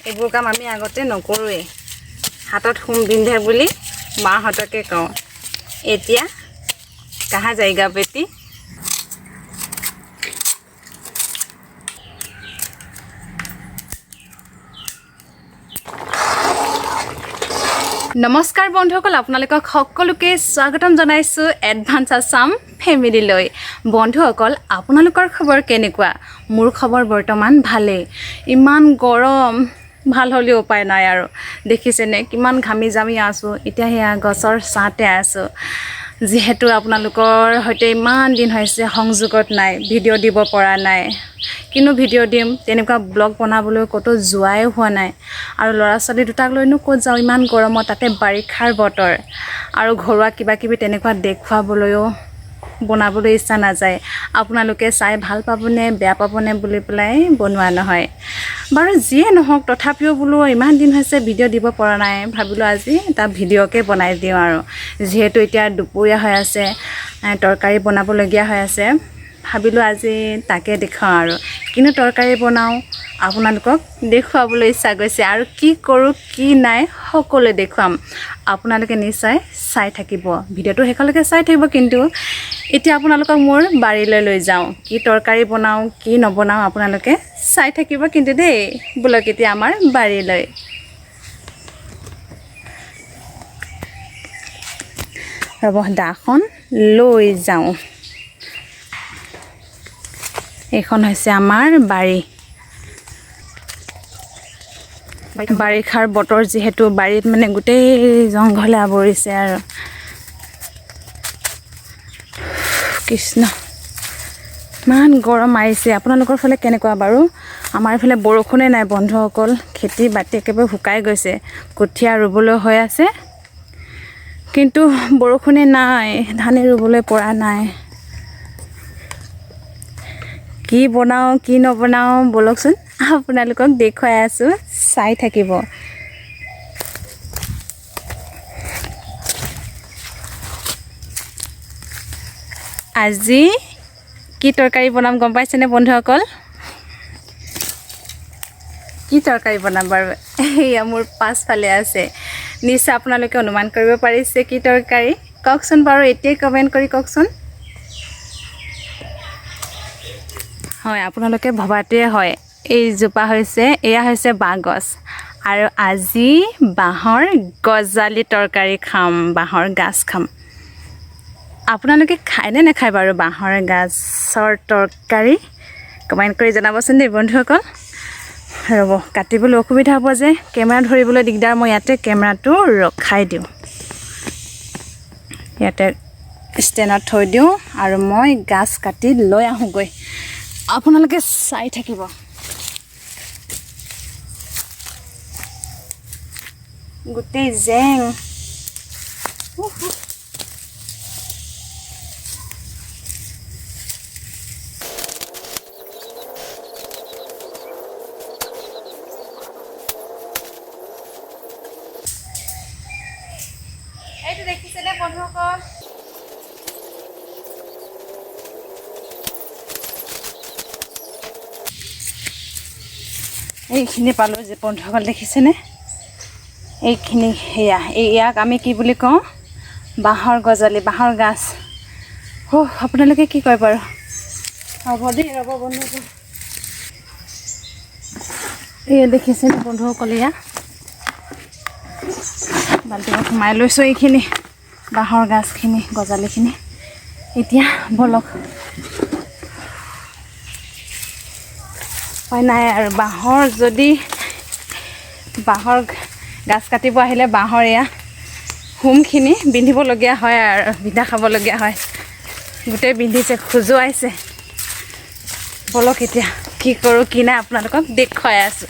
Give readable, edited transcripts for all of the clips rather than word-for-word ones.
এইবোৰ কাম আমি আগতে নকৰোৱে হাতত হুম বিন্ধে বুলি মাহঁতকে কওঁ এতিয়া कहाँ जाएगा बेटी नमस्कार बंधुসকল আপোনালোকক সকলোকে স্বাগতম জনাইছো এডভান্স আসাম ফ্যামিলি লৈ বন্ধুসকল আপোনালোকৰ খবৰ কেনেকুৱা মোৰ খবৰ বৰ্তমান ভালে ইমান গৰম ভাল হলি উপায় নাই আৰু দেখিছেনে কিমান ঘামি জামি আছো এতিয়া হেয়া গছৰ ছাতে আছো যেহেতু আপোনালোকৰ হয়তো ইমান দিন হৈছে সংযোগত নাই ভিডিও দিব পৰা নাই কিনো ভিডিও দিম তেনেকুৱা ব্লগ বনাবলৈ কত যোৱাই হোৱা নাই আৰু লৰা ছোৱালী দুটাক লৈনো কত যাও ইমান গৰমত তাতে বাৰিখাৰ বতৰ আৰু ঘৰুৱা কিবা কিবি তেনেকুৱা দেখুৱাবলৈও বনাবলৈ ইচ্ছা নাযায় আপোনালোকে চাই ভাল পাবনে বেয়া পাবনে বুলি পেলাই বনোৱা নহয় বাৰু যিয়ে নহওক তথাপিও বোলো ইমান দিন হৈছে ভিডিও দিব পৰা নাই ভাবিলো আজি এটা ভিডিওকে বনাই দিও আৰু যেহেতু এতিয়া দুপৰীয়া হৈ আছে তৰকাৰী বনাবলগীয়া হৈ আছে ভাবিলো আজি তাকে দেখাও আৰু কিনো তৰকাৰী বনাও আপোনালোকক দেখুৱাবলৈ ইচ্ছা গৈছে আৰু কি কৰো কি নাই সকলো দেখুৱাম আপোনালোকে নিশ্চয় চাই থাকিব ভিডিওটো হেকলৈকে চাই থাকিব কিন্তু এতিয়া আপোনালোকক মোৰ বাৰীলৈ লৈ যাও কি তৰকাৰী বনাও কি নবনাও আপোনালোকে চাই থাকিব কিন্তু দেই বলক এতিয়া আমাৰ বাৰীলৈ ৰব দাখন লৈ যাও এখন হৈছে আমাৰ বাৰী বাৰিখাৰ বতৰ যেহেতু বাৰীত মানে গোটেই জংঘলে আৱৰিছে আৰু কৃষ্ণ মান গৰম মাৰিছে আপোনালোকৰ ফালে কেনেকুৱা বাৰু আমাৰ ফালে বৰষুণে নাই বন্ধুসকল খেতি বাতি একেবাৰে শুকাই গৈছে কঠীয়া ৰুবলৈ হৈ আছে কিন্তু বৰষুণে নাই ধানে ৰুবলৈ পৰা নাই কি বনাও কি নবনাও বলকচোন আপোনালোকক দেখুৱাই আছো চাই থাকিব আজি কি তৰকাৰী বনাম গম পাইছেনে বন্ধুসকল কি তৰকাৰী বনাম বাৰু এয়া মোৰ পাছফালে আছে নিশ্চয় আপোনালোকে অনুমান কৰিব পাৰিছে কি তৰকাৰী কওকচোন বাৰু এতিয়াই কমেণ্ট কৰি কওকচোন হয় আপোনালোকে ভবাটোৱে হয় এই জোপা হৈছে এয়া হৈছে বাঁহ গছ আৰু আজি বাঁহৰ গজালি তৰকাৰী খাম বাঁহৰ গাছ খাম আপোনালোকে খায় নে নাখায় বাৰু বাঁহৰ গাছৰ তৰকাৰী কমেণ্ট কৰি জনাবচোন দেই বন্ধুসকল ৰ'ব কাটিবলৈ অসুবিধা হ'ব যে কেমেৰা ধৰিবলৈ দিগদাৰ মই ইয়াতে কেমেৰাটো ৰখাই দিওঁ ইয়াতে ষ্টেণ্ডত থৈ দিওঁ আৰু মই গাছ কাটি লৈ আহোঁগৈ আপোনালোকে চাই থাকিব গোটেই জেং এইটো দেখিছেনে বন্ধুসকল এইখিনি পালোঁ যে বন্ধুসকল দেখিছেনে এইখিনি সেয়া ইয়াক আমি কি বুলি কওঁ বাঁহৰ গজালি বাঁহৰ গাছ আপোনালোকে কি কয় বাৰু হ'ব দেই ৰ'ব বন্ধুসকল এয়া দেখিছেনে বন্ধুসকল এয়া বাল্টিঙত সোমাই লৈছোঁ এইখিনি বাঁহৰ গাছখিনি গজালিখিনি এতিয়া বলক হয় নাই আৰু বাঁহৰ যদি বাঁহৰ গাছ কাটিব আহিলে বাঁহৰ এয়া হুমখিনি বিন্ধিবলগীয়া হয় আৰু বিন্ধা খাবলগীয়া হয় গোটেই বিন্ধিছে খোজুৱাইছে বলক এতিয়া কি কৰোঁ কি নাই আপোনালোকক দেখুৱাই আছোঁ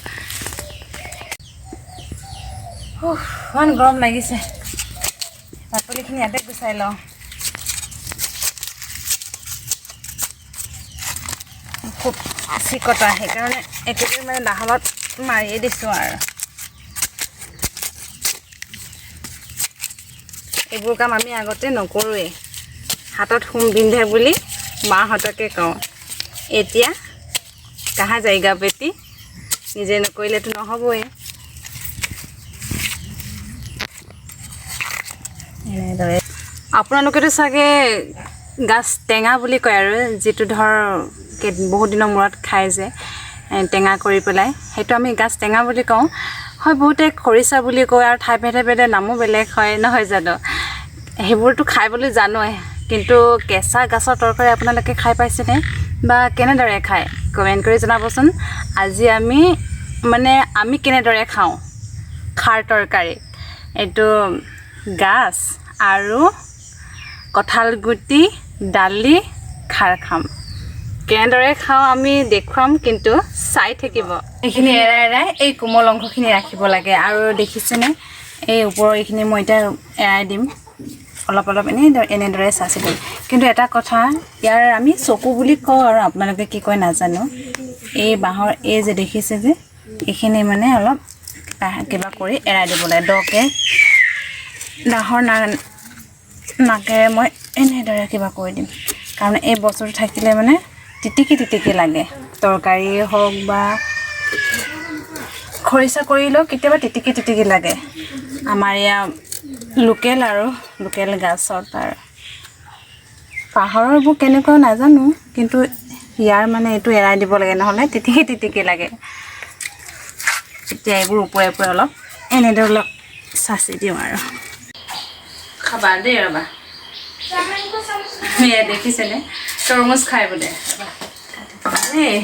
ইমান গৰম লাগিছে বাকলিখিনি ইয়াতে গুচাই লওঁ খুব চিকটা সেইকাৰণে একেবাৰে মানে দাহলত মাৰিয়ে দিছোঁ আৰু এইবোৰ কাম আমি আগতে নকৰোৱে হাতত হুম বিন্ধে বুলি মাহঁতকে কওঁ এতিয়া कहाँ जाएगा बेटी निजे नकरिलेতো নহবই এনেদৰে আপোনালোকেতো চাগে গাছ টেঙা বুলি কয় আৰু যিটো ধৰ বহুত দিনৰ মূৰত খাই যে টেঙা কৰি পেলাই সেইটো আমি গাছ টেঙা বুলি কওঁ হয় বহুতে খৰিচা বুলি কয় আৰু ঠাই ভেদে ভেদে নামো বেলেগ হয় নহয় জানো সেইবোৰতো খাবলৈ জানোৱে কিন্তু কেঁচা গাছৰ তৰকাৰী আপোনালোকে খাই পাইছেনে বা কেনেদৰে খায় কমেণ্ট কৰি জনাবচোন আজি আমি কেনেদৰে খাওঁ খাৰ তৰকাৰী এইটো গাছ আৰু কঁঠাল গুটি দালি খাৰ খাম কেনেদৰে খাওঁ আমি দেখুৱাম কিন্তু চাই থাকিব এইখিনি এৰাই এৰাই এই কোমল অংশখিনি ৰাখিব লাগে আৰু দেখিছেনে এই ওপৰৰ এইখিনি মই এতিয়া এৰাই দিম অলপ অলপ এনেদৰে চাচি দিম কিন্তু এটা কথা ইয়াৰ আমি চকু বুলি কওঁ আৰু আপোনালোকে কি কয় নাজানো এই বাঁহৰ এই যে দেখিছে যে এইখিনি মানে অলপ কিবা কৰি এৰাই দিব লাগে দকে ডাহৰ নাকেৰে মই এনেদৰে কিবা কৰি দিম কাৰণ এই বস্তুটো থাকিলে মানে তিতিকি লাগে তৰকাৰী হওক বা খৰিচা কৰিলেও কেতিয়াবা তিতিকি লাগে আমাৰ ইয়াৰ লোকেল গাছত আৰু পাহাৰৰবোৰ কেনেকুৱা নাজানো কিন্তু ইয়াৰ মানে এইটো এৰাই দিব লাগে নহ'লে তিতিকি লাগে এতিয়া এইবোৰ ওপৰে অলপ এনেদৰে অলপ চাচি দিওঁ আৰু খাবা দেই ৰ'বা এয়া দেখিছেনে তৰমুজ খাই বোলে দেই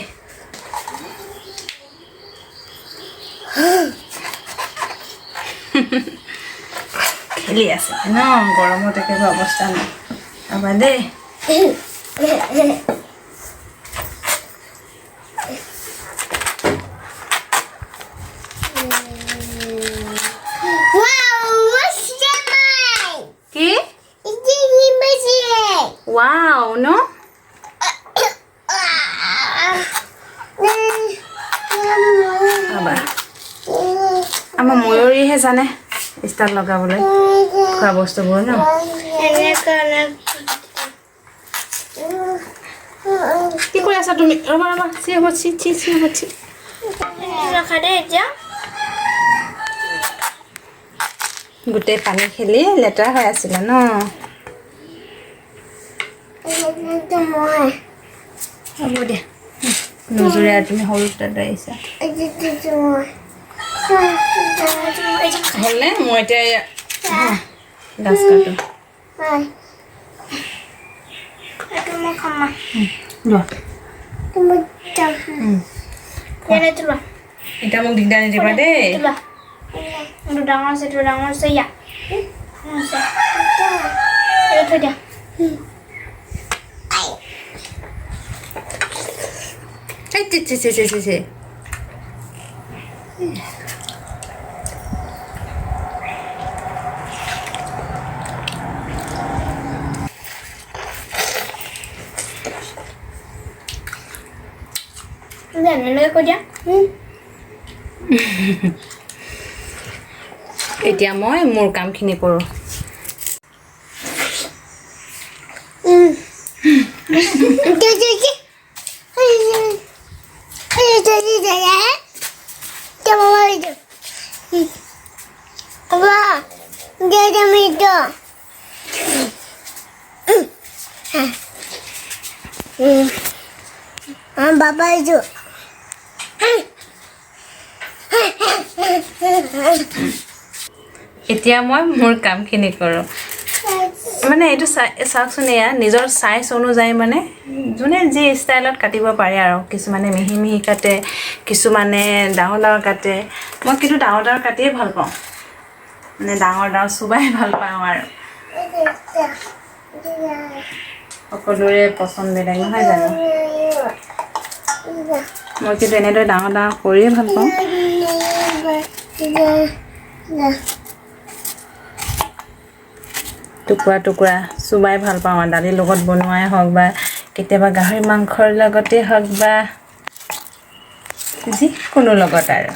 খেলি আছে ন গৰমত একেবাৰে অৱস্থা নাই ৰ'বা দেই Wow, no? আমাৰ ময়ূৰীহে জানে ষ্টাৰ লগাবলৈ খোৱা বস্তুবোৰ ন কি কৰি আছা তুমি ৰবা চি ৰখা দে এতিয়া গোটেই পানী খেলি লেতেৰা হৈ আছিলে ন হ'ব দিয়া নজৰে আৰু তুমি সৰু তাত আহিছা হ'লনে মই এতিয়া গাছ কাটো এতিয়া মোক দিগদাৰ নিদিবা দেই ডাঙৰ আছে ইয়া থৈ দিয়া Sí. এতিয়া মই মোৰ কামখিনি কৰোঁ Baba itu. এতিয়া মই মোৰ কামখিনি কৰোঁ মানে এইটো চাওকচোন এয়া নিজৰ চাইজ অনুযায়ী মানে যোনে যি ষ্টাইলত কাটিব পাৰে আৰু কিছুমানে মিহি কাটে কিছুমানে ডাঙৰ কাটে মই কিন্তু ডাঙৰ কাটিয়ে ভাল পাওঁ মানে ডাঙৰ চুবাই ভাল পাওঁ আৰু সকলোৰে পচন্দ বেলেগ নহয় জানো মই কিন্তু এনেদৰে ডাঙৰ কৰিয়ে ভাল পাওঁ টুকুৰা চুবাই ভাল পাওঁ আৰু দালিৰ লগত বনোৱাই হওক বা কেতিয়াবা গাহৰি মাংসৰ লগতে হওক বা যিকোনো লগত আৰু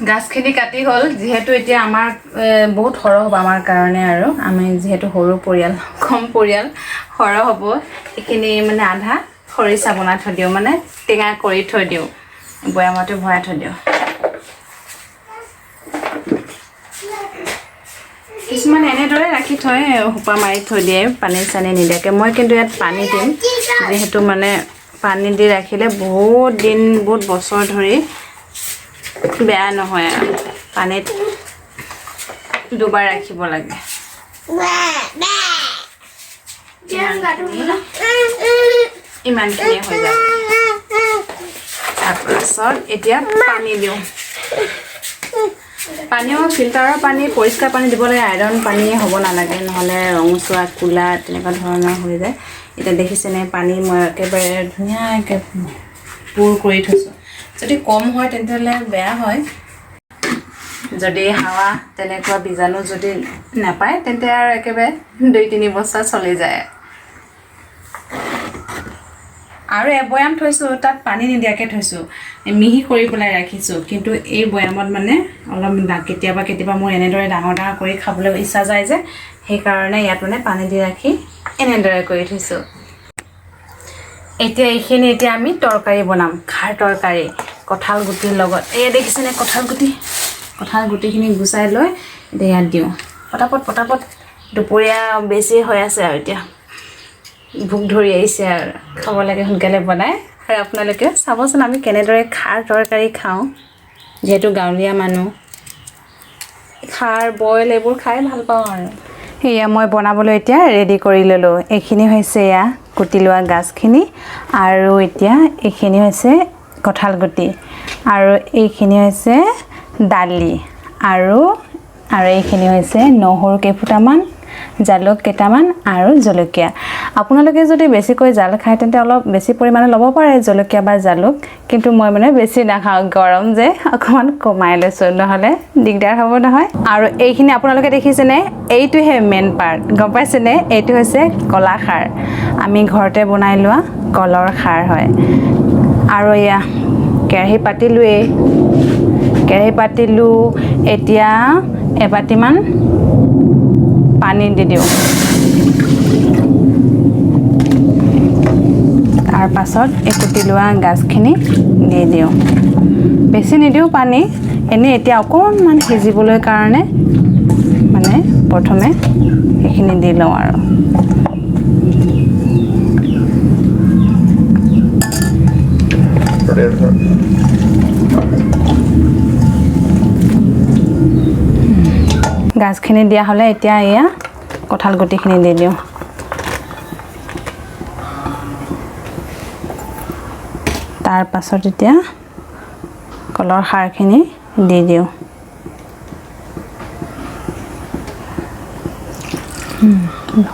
গাছখিনি কাটি হ'ল যেহেতু এতিয়া আমাৰ বহুত সৰহ হ'ব আমাৰ কাৰণে আৰু আমি যেহেতু সৰু পৰিয়াল কম পৰিয়াল সৰহ হ'ব এইখিনি মানে আধা খৰিচা বনাই থৈ দিওঁ মানে টেঙা কৰি থৈ দিওঁ বৈয়ামতে ভৰাই থৈ দিওঁ কিছুমান এনেদৰে ৰাখি থয় সোপা মাৰি থৈ দিয়ে পানী চানী নিদিয়াকৈ মই কিন্তু ইয়াত পানী দিম যিহেতু মানে পানী দি ৰাখিলে বহুত দিন বহুত বছৰ ধৰি বেয়া নহয় আৰু পানীত দুবাৰ ৰাখিব লাগে ইমানখিনি হৈ যাব তাৰপাছত এতিয়া পানী দিওঁ পানীও ফিল্টাৰৰ পানী পৰিষ্কাৰ পানী দিব লাগে আইৰণ পানীয়ে হ'ব নালাগে নহ'লে ৰঙচুৱা কোলা তেনেকুৱা ধৰণৰ হৈ যায় এতিয়া দেখিছেনে পানী মই একেবাৰে ধুনীয়াকৈ পুৰ কৰি থৈছোঁ যদি কম হয় তেন্তে বেয়া হয় যদি হাৱা তেনেকুৱা বীজাণু যদি নাপায় তেন্তে আৰু একেবাৰে 2-3 বছৰ চলি যায় আৰু বৈয়াম থৈছোঁ তাত পানী নিদিয়াকৈ থৈছোঁ মিহি কৰি পেলাই ৰাখিছোঁ কিন্তু এই বৈয়ামত মানে অলপ কেতিয়াবা মোৰ এনেদৰে ডাঙৰ কৰি খাবলৈ ইচ্ছা যায় যে সেইকাৰণে ইয়াত মানে পানী দি ৰাখি এনেদৰে কৰি থৈছোঁ এতিয়া এইখিনি এতিয়া আমি তৰকাৰী বনাম খাৰ তৰকাৰী কঁঠাল গুটিৰ লগত এই দেখিছেনে কঁঠাল গুটিখিনি গুচাই লৈ এতিয়া ইয়াত দিওঁ পটাপট দুপৰীয়া বেছি হৈ আছে আৰু এতিয়া ভোক ধৰি আহিছে আৰু খাব লাগে সোনকালে বনাই আৰু আপোনালোকে চাবচোন আমি কেনেদৰে খাৰ তৰকাৰী খাওঁ যিহেতু গাঁৱলীয়া মানুহ খাৰ বইল এইবোৰ খাই ভাল পাওঁ আৰু এয়া মই বনাবলৈ এতিয়া ৰেডি কৰি ল'লোঁ এইখিনি হৈছে এয়া কুটি লোৱা গাজখিনি আৰু এতিয়া এইখিনি হৈছে কঁঠাল গুটি আৰু এইখিনি হৈছে দালি আৰু এইখিনি হৈছে নহৰু কেইফুটামান জালুক কেইটামান আৰু জলকীয়া আপোনালোকে যদি বেছিকৈ জাল খায় তেন্তে অলপ বেছি পৰিমাণে ল'ব পাৰে জলকীয়া বা জালুক কিন্তু মই মানে বেছি নাখাওঁ গৰম যে অকণমান কমাই লৈছোঁ নহ'লে দিগদাৰ হ'ব নহয় আৰু এইখিনি আপোনালোকে দেখিছেনে এইটোহে মেইন পাৰ্ট গম পাইছেনে এইটো হৈছে কলা খাৰ আমি ঘৰতে বনাই লোৱা কলৰ খাৰ হয় আৰু এয়া কেৰাহী পাতিলোঁ এতিয়া এবাটিমান পানী দি দিওঁ তাৰ পাছত এই কুটি লোৱা গাজখিনি দি দিওঁ বেছি নিদিওঁ পানী এনেই এতিয়া অকণমান সিজিবলৈ কাৰণে মানে প্ৰথমে এইখিনি দি লওঁ আৰু গাজখিনি দিয়া হ'লে এতিয়া এয়া কঁঠাল গুটিখিনি দি দিওঁ তাৰ পাছত এতিয়া কলৰ খাৰখিনি দি দিওঁ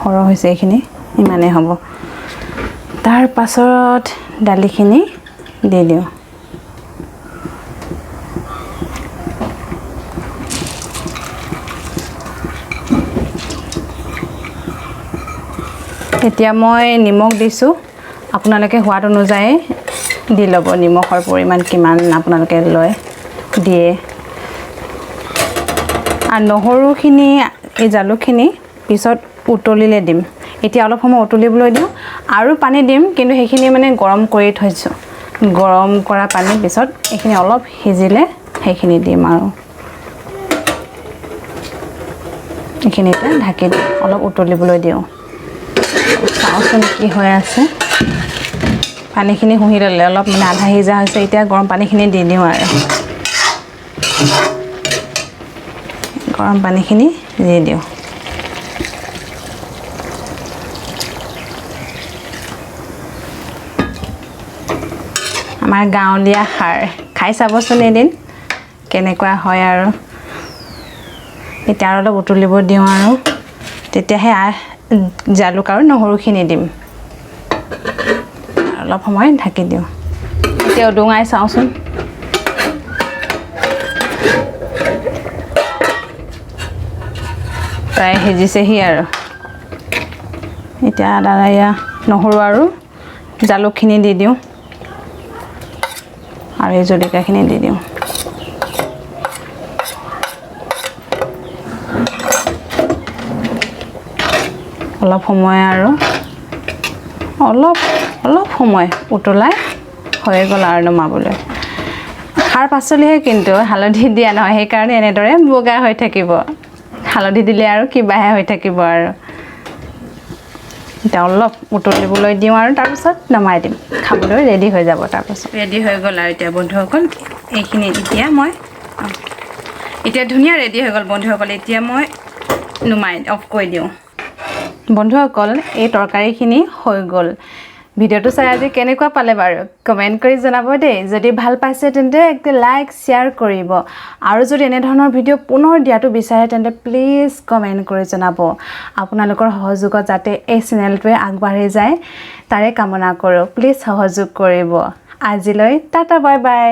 সৰহ হৈছে এইখিনি ইমানেই হ'ব তাৰ পাছত দালিখিনি দি দিওঁ এতিয়া মই নিমখ দিছোঁ আপোনালোকে সোৱাদ অনুযায়ী দি ল'ব নিমখৰ পৰিমাণ কিমান আপোনালোকে লয় দিয়ে আৰু নহৰুখিনি এই জালুকখিনি পিছত উতলিলে দিম এতিয়া অলপ সময় উতলিবলৈ দিওঁ আৰু পানী দিম কিন্তু সেইখিনি মানে গৰম কৰি থৈছোঁ গৰম কৰা পানীৰ পিছত এইখিনি অলপ সিজিলে সেইখিনি দিম আৰু এইখিনিতে ঢাকি দিম অলপ উতলিবলৈ দিওঁ চাওঁচোন কি হৈ আছে পানীখিনি শুহি ল'লে অলপ মানে আধা সিজা হৈছে এতিয়া গৰম পানীখিনি দি দিওঁ আৰু গৰম পানীখিনি দি দিওঁ আমাৰ গাঁৱলীয়া খাৰ খাই চাবচোন এদিন কেনেকুৱা হয় আৰু এতিয়া আৰু অলপ উতলিব দিওঁ আৰু তেতিয়াহে জালুক আৰু নহৰুখিনি দিম অলপ সময় ঢাকি দিওঁ এতিয়া উদঙাই চাওঁচোন প্ৰায় সিজিছেহি আৰু এতিয়া এয়া নহৰু আৰু জালুকখিনি দি দিওঁ আৰু এই জলকীয়াখিনি দি দিওঁ অলপ সময় আৰু অলপ সময় উতলাই হৈ গ'ল আৰু নমাবলৈ খাৰ পাচলিহে কিন্তু হালধি দিয়া নহয় সেইকাৰণে এনেদৰে বগা হৈ থাকিব হালধি দিলে আৰু কিবাহে হৈ থাকিব আৰু এটা অলপ উতলিবলৈ দিওঁ আৰু তাৰপিছত নমাই দিম খাবলৈ ৰেডি হৈ যাব তাৰপিছত ৰেডি হৈ গ'ল আৰু এতিয়া বন্ধুসকল এইখিনি এতিয়া ধুনীয়া ৰেডি হৈ গ'ল বন্ধুসকল এতিয়া মই নুমাই অফ কৰি দিওঁ বন্ধুসকল এই তৰকাৰীখিনি হৈ গ'ল ভিডিঅ'টো চাই আজি কেনেকুৱা পালে বাৰু কমেণ্ট কৰি জনাব দেই যদি ভাল পাইছে তেন্তে একটা লাইক শ্বেয়াৰ কৰিব আৰু যদি এনে ধৰণৰ ভিডিঅ' পুনৰ দিয়াটো বিচাৰে তেন্তে প্লিজ কমেণ্ট কৰি জনাব আপোনালোকৰ সহযোগত যাতে এই চেনেলটোৱে আগবাঢ়ি যায় তাৰে কামনা কৰোঁ প্লিজ সহযোগ কৰিব আজিলৈ টাটা বাই বাই